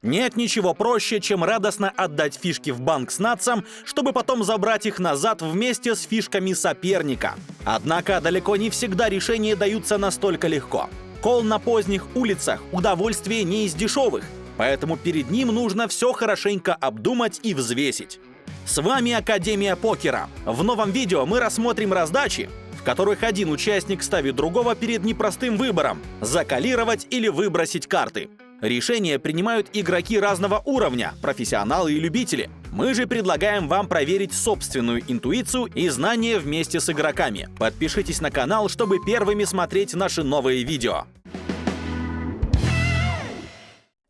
Нет ничего проще, чем радостно отдать фишки в банк с натсом, чтобы потом забрать их назад вместе с фишками соперника. Однако далеко не всегда решения даются настолько легко. Кол на поздних улицах – удовольствие не из дешевых, поэтому перед ним нужно все хорошенько обдумать и взвесить. С вами Академия покера. В новом видео мы рассмотрим раздачи, в которых один участник ставит другого перед непростым выбором – заколировать или выбросить карты. Решения принимают игроки разного уровня, профессионалы и любители. Мы же предлагаем вам проверить собственную интуицию и знания вместе с игроками. Подпишитесь на канал, чтобы первыми смотреть наши новые видео.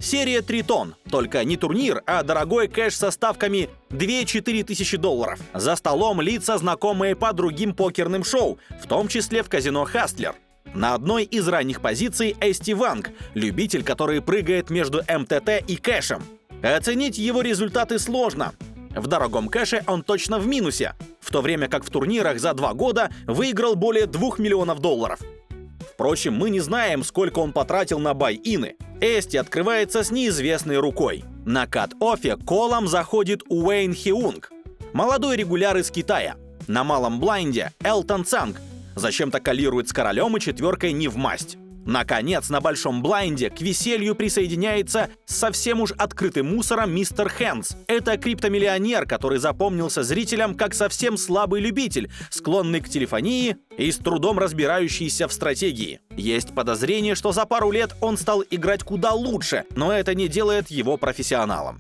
Серия Тритон. Только не турнир, а дорогой кэш со ставками 2-4 тысячи долларов. За столом лица, знакомые по другим покерным шоу, в том числе в казино Хастлер. На одной из ранних позиций Эсти Ванг, любитель, который прыгает между МТТ и кэшем. Оценить его результаты сложно. В дорогом кэше он точно в минусе, в то время как в турнирах за 2 года выиграл более 2 миллионов долларов. Впрочем, мы не знаем, сколько он потратил на бай-ины. Эсти открывается с неизвестной рукой. На кат-оффе колом заходит Уэйн Хеунг, молодой регуляр из Китая. На малом блайнде Элтон Цанг зачем-то коллирует с королем и четверкой не в масть. Наконец, на большом блайнде к веселью присоединяется с совсем уж открытым мусором мистер Хэндс. Это криптомиллионер, который запомнился зрителям как совсем слабый любитель, склонный к телефонии и с трудом разбирающийся в стратегии. Есть подозрение, что за пару лет он стал играть куда лучше, но это не делает его профессионалом.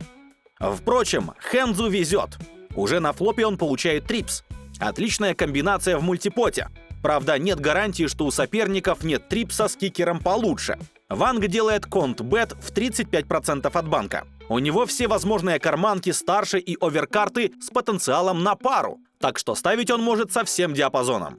Впрочем, Хэндзу везет. Уже на флопе он получает трипс. Отличная комбинация в мультипоте. Правда, нет гарантии, что у соперников нет трипса с кикером получше. Ванг делает конт-бет в 35% от банка. У него все возможные карманки старше и оверкарты с потенциалом на пару, так что ставить он может со всем диапазоном.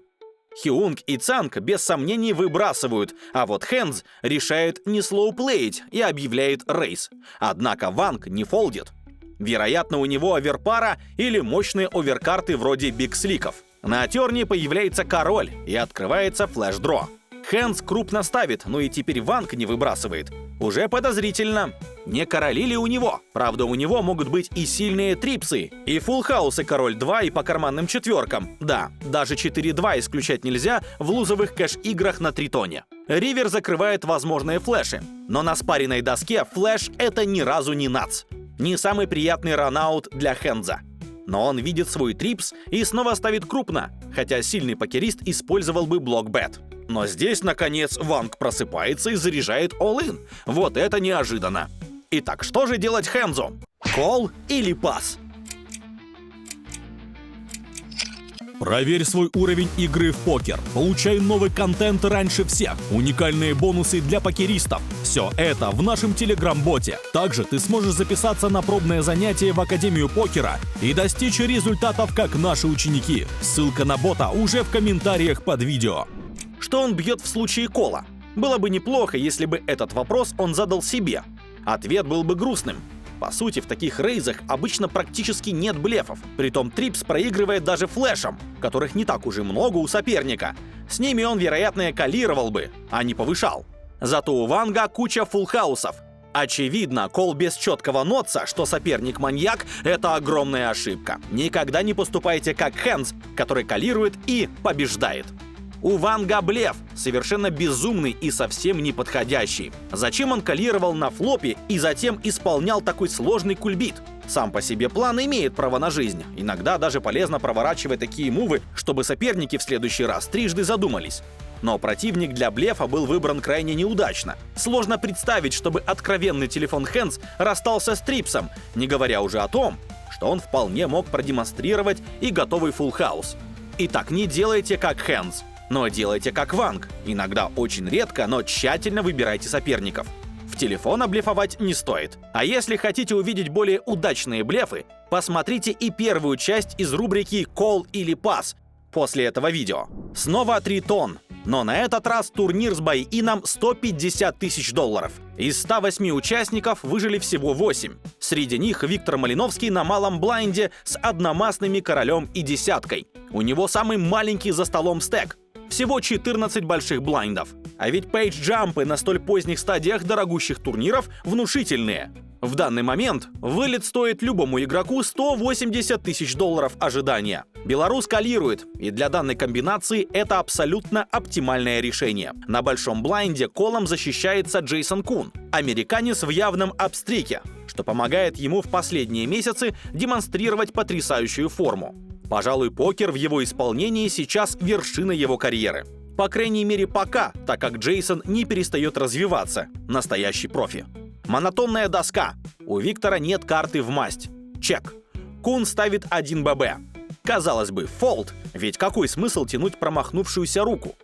Хеунг и Цанг без сомнений выбрасывают, а вот Хэндс решает не слоуплеить и объявляет рейс. Однако Ванг не фолдит. Вероятно, у него оверпара или мощные оверкарты вроде бигсликов. На терне появляется король и открывается флеш-дро. Хэндс крупно ставит, но и теперь Ванг не выбрасывает. Уже подозрительно. Не короли ли у него? Правда, у него могут быть и сильные трипсы, и фулл-хаусы король 2 и по карманным четверкам. Да, даже 4-2 исключать нельзя в лузовых кэш-играх на Тритоне. Ривер закрывает возможные флеши. Но на спаренной доске флеш — это ни разу не нац. Не самый приятный ранаут для Хэндза. Но он видит свой трипс и снова ставит крупно, хотя сильный покерист использовал бы блок-бет. Но здесь, наконец, Ванг просыпается и заряжает all-in. Вот это неожиданно. Итак, что же делать Хэндзу? Кол или пас? Проверь свой уровень игры в покер. Получай новый контент раньше всех. Уникальные бонусы для покеристов. Все это в нашем телеграм-боте. Также ты сможешь записаться на пробное занятие в Академию покера и достичь результатов, как наши ученики. Ссылка на бота уже в комментариях под видео. Что он бьет в случае кола? Было бы неплохо, если бы этот вопрос он задал себе. Ответ был бы грустным. По сути, в таких рейзах обычно практически нет блефов. Притом трипс проигрывает даже флешам, которых не так уж и много у соперника. С ними он, вероятно, коллировал бы, а не повышал. Зато у Ванга куча фулл-хаусов. Очевидно, кол без четкого нотса, что соперник маньяк, это огромная ошибка. Никогда не поступайте как Хэндс, который коллирует и побеждает. У Ванга блеф, совершенно безумный и совсем неподходящий. Зачем он коллировал на флопе и затем исполнял такой сложный кульбит? Сам по себе план имеет право на жизнь. Иногда даже полезно проворачивать такие мувы, чтобы соперники в следующий раз трижды задумались. Но противник для блефа был выбран крайне неудачно. Сложно представить, чтобы откровенный телефон Хэндс расстался с трипсом, не говоря уже о том, что он вполне мог продемонстрировать и готовый фулл-хаус. Итак, не делайте как Хэндс. Но делайте как Ванг. Иногда очень редко, но тщательно выбирайте соперников. В телефон блефовать не стоит. А если хотите увидеть более удачные блефы, посмотрите и первую часть из рубрики «Кол или пас» после этого видео. Снова Тритон. Но на этот раз турнир с бай-ином 150 тысяч долларов. Из 108 участников выжили всего 8. Среди них Виктор Малиновский на малом блайнде с одномастными королем и десяткой. У него самый маленький за столом стэк. Всего 14 больших блайндов. А ведь пейдж-джампы на столь поздних стадиях дорогущих турниров внушительные. В данный момент вылет стоит любому игроку 180 тысяч долларов ожидания. Белорус калирует, и для данной комбинации это абсолютно оптимальное решение. На большом блайнде колом защищается Джейсон Кун, американец в явном апстрике, что помогает ему в последние месяцы демонстрировать потрясающую форму. Пожалуй, покер в его исполнении сейчас вершина его карьеры. По крайней мере пока, так как Джейсон не перестает развиваться. Настоящий профи. Монотонная доска. У Виктора нет карты в масть. Чек. Кун ставит 1 ББ. Казалось бы, фолд, ведь какой смысл тянуть промахнувшуюся руку?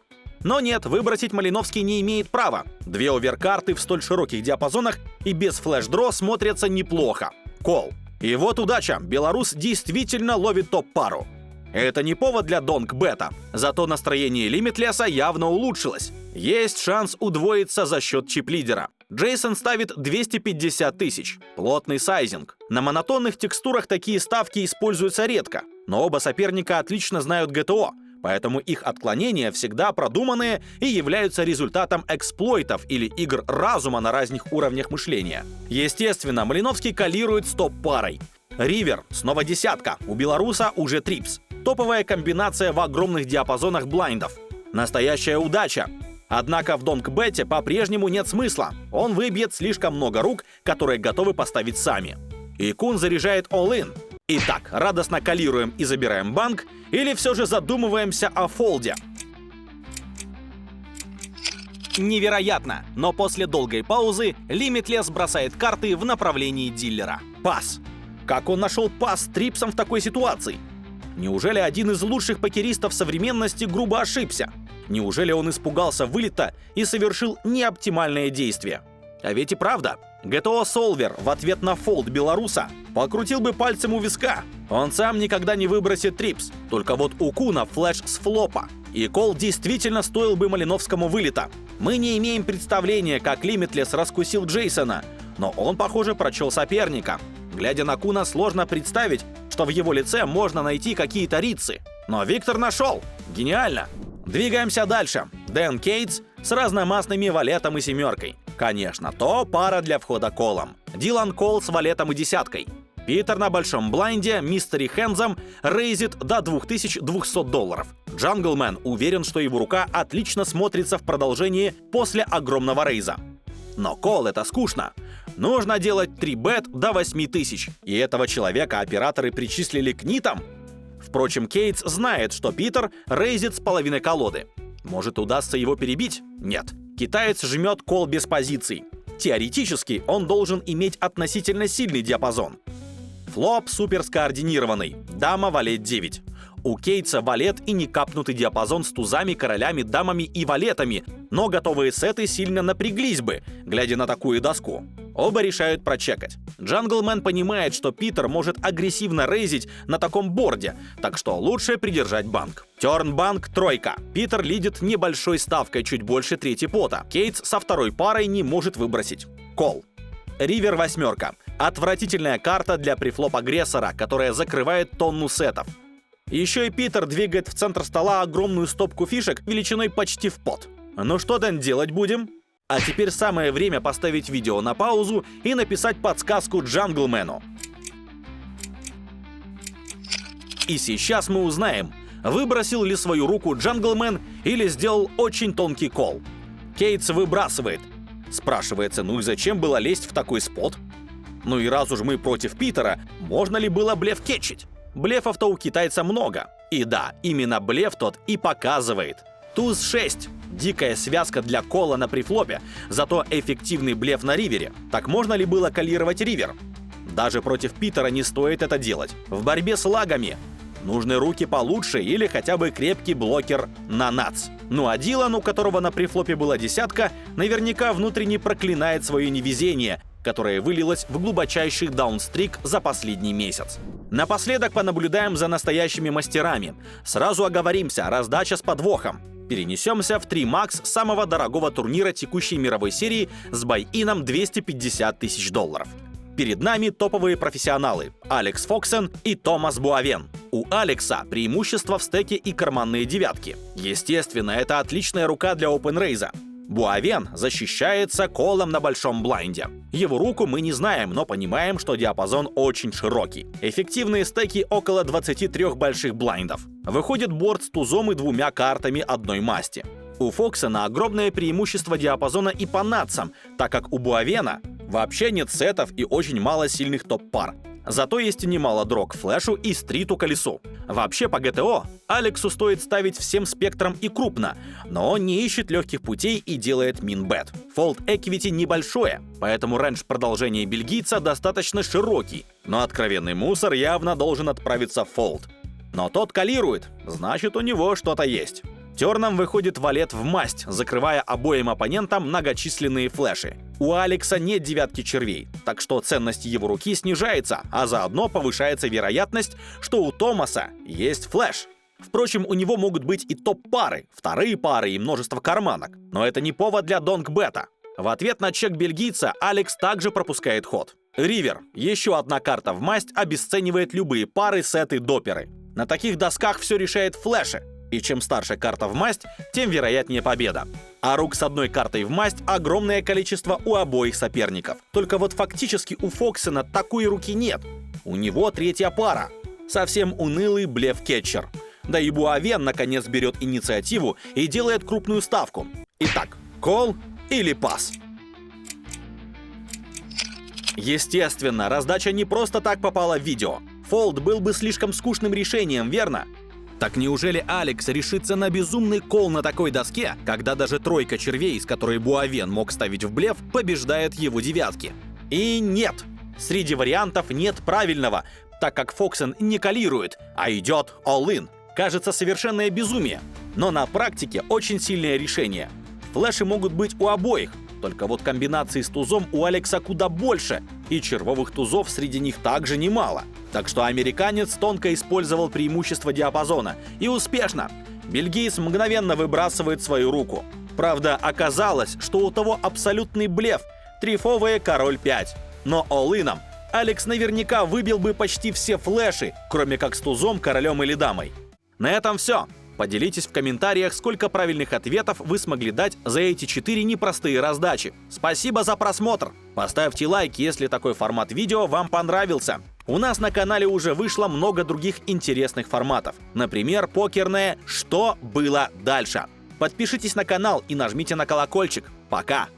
Но нет, выбросить Малиновский не имеет права. 2 оверкарты в столь широких диапазонах и без флеш-дро смотрятся неплохо. Кол. И вот удача, белорус действительно ловит топ-пару. Это не повод для донк-бета, зато настроение Лимитлесса явно улучшилось. Есть шанс удвоиться за счет чип-лидера. Джейсон ставит 250 тысяч. Плотный сайзинг. На монотонных текстурах такие ставки используются редко, но оба соперника отлично знают ГТО, поэтому их отклонения всегда продуманные и являются результатом эксплойтов или игр разума на разных уровнях мышления. Естественно, Малиновский калирует с топ-парой. Ривер, снова десятка, у белоруса уже трипс. Топовая комбинация в огромных диапазонах блайндов. Настоящая удача. Однако в донк-бете по-прежнему нет смысла. Он выбьет слишком много рук, которые готовы поставить сами. И Кун заряжает all-in. Итак, радостно калируем и забираем банк, или все же задумываемся о фолде? Невероятно, но после долгой паузы Лимитлесс бросает карты в направлении дилера. Пас. Как он нашел пас с трипсом в такой ситуации? Неужели один из лучших покеристов современности грубо ошибся? Неужели он испугался вылета и совершил неоптимальное действие? А ведь и правда. ГТО Солвер в ответ на фолд белоруса покрутил бы пальцем у виска. Он сам никогда не выбросит трипс. Только вот у Куна флеш с флопа. И кол действительно стоил бы Малиновскому вылета. Мы не имеем представления, как Лимитлесс раскусил Джейсона, но он, похоже, прочел соперника. Глядя на Куна, сложно представить, что в его лице можно найти какие-то рицы. Но Виктор нашел. Гениально. Двигаемся дальше. Дэн Кейтс с разномастными валетом и семеркой. Конечно, то пара для входа колом. Дилан Кол с валетом и десяткой. Питер на большом блайнде мистери Хэнзом рейзит до 2200 долларов. Джанглмен уверен, что его рука отлично смотрится в продолжении после огромного рейза. Но кол — это скучно. Нужно делать 3-бет до 8000. И этого человека операторы причислили к нитам? Впрочем, Кейтс знает, что Питер рейзит с половины колоды. Может, удастся его перебить? Нет. Китаец жмет кол без позиций. Теоретически он должен иметь относительно сильный диапазон. Флоп супер скоординированный. Дама, валет 9. У Кейтса валет и не капнутый диапазон с тузами, королями, дамами и валетами, но готовые сеты сильно напряглись бы, глядя на такую доску. Оба решают прочекать. Джанглмен понимает, что Питер может агрессивно рейзить на таком борде, так что лучше придержать банк. Тёрн-банк тройка. Питер лидит небольшой ставкой, чуть больше трети пота. Кейтс со второй парой не может выбросить. Кол. Ривер восьмерка. Отвратительная карта для префлоп-агрессора, которая закрывает тонну сетов. Еще и Питер двигает в центр стола огромную стопку фишек величиной почти в пот. Ну что, Дэн, делать будем? А теперь самое время поставить видео на паузу и написать подсказку Джанглмену. И сейчас мы узнаем, выбросил ли свою руку Джанглмен или сделал очень тонкий кол. Кейтс выбрасывает. Спрашивается, ну и зачем было лезть в такой спот? Ну и раз уж мы против Питера, можно ли было блеф кетчить? Блефов-то у китайца много. И да, именно блеф тот и показывает. Туз 6. Дикая связка для кола на префлопе, зато эффективный блеф на ривере. Так можно ли было калировать ривер? Даже против Питера не стоит это делать. В борьбе с лагами нужны руки получше или хотя бы крепкий блокер на нац. Ну а Дилан, у которого на префлопе была десятка, наверняка внутренне проклинает свое невезение, которое вылилось в глубочайший даунстрик за последний месяц. Напоследок понаблюдаем за настоящими мастерами. Сразу оговоримся, раздача с подвохом. Перенесемся в 3 Max самого дорогого турнира текущей мировой серии с бай-ином 250 тысяч долларов. Перед нами топовые профессионалы Алекс Фоксен и Томас Буавен. У Алекса преимущество в стеке и карманные девятки. Естественно, это отличная рука для опенрейза. Буавен защищается колом на большом блайнде. Его руку мы не знаем, но понимаем, что диапазон очень широкий. Эффективные стеки около 23 больших блайндов. Выходит борт с тузом и 2 картами одной масти. У Фоксена огромное преимущество диапазона и по натсам, так как у Буавена вообще нет сетов и очень мало сильных топ-пар. Зато есть немало дрог флешу и стриту колесу. Вообще по ГТО Алексу стоит ставить всем спектром и крупно, но он не ищет легких путей и делает мин-бет. Fold Equity небольшое, поэтому рейндж продолжения бельгийца достаточно широкий, но откровенный мусор явно должен отправиться в фолд. Но тот калирует, значит у него что-то есть. Терном выходит валет в масть, закрывая обоим оппонентам многочисленные флеши. У Алекса нет 9 червей, так что ценность его руки снижается, а заодно повышается вероятность, что у Томаса есть флеш. Впрочем, у него могут быть и топ-пары, вторые пары и множество карманок, но это не повод для донг-бета. В ответ на чек бельгийца Алекс также пропускает ход. Ривер, еще одна карта в масть, обесценивает любые пары, сеты, доперы. На таких досках все решает флеши. И чем старше карта в масть, тем вероятнее победа. А рук с одной картой в масть огромное количество у обоих соперников. Только вот фактически у Фоксена такой руки нет. У него 3-я пара. Совсем унылый блеф-кетчер. Да и Буавен наконец берет инициативу и делает крупную ставку. Итак, кол или пас? Естественно, раздача не просто так попала в видео. Фолд был бы слишком скучным решением, верно? Так неужели Алекс решится на безумный кол на такой доске, когда даже 3 червей, с которой Буавен мог ставить в блеф, побеждает его 9? И нет! Среди вариантов нет правильного, так как Фоксен не калирует, а идет all-in. Кажется, совершенное безумие, но на практике очень сильное решение. Флеши могут быть у обоих, только вот комбинаций с тузом у Алекса куда больше, и червовых тузов среди них также немало. Так что американец тонко использовал преимущество диапазона. И успешно. Бельгиец мгновенно выбрасывает свою руку. Правда, оказалось, что у того абсолютный блеф. Трифовая король 5. Но all-ином Алекс наверняка выбил бы почти все флеши, кроме как с тузом, королем или дамой. На этом все. Поделитесь в комментариях, сколько правильных ответов вы смогли дать за эти 4 непростые раздачи. Спасибо за просмотр! Поставьте лайк, если такой формат видео вам понравился. У нас на канале уже вышло много других интересных форматов. Например, покерное «Что было дальше?». Подпишитесь на канал и нажмите на колокольчик. Пока!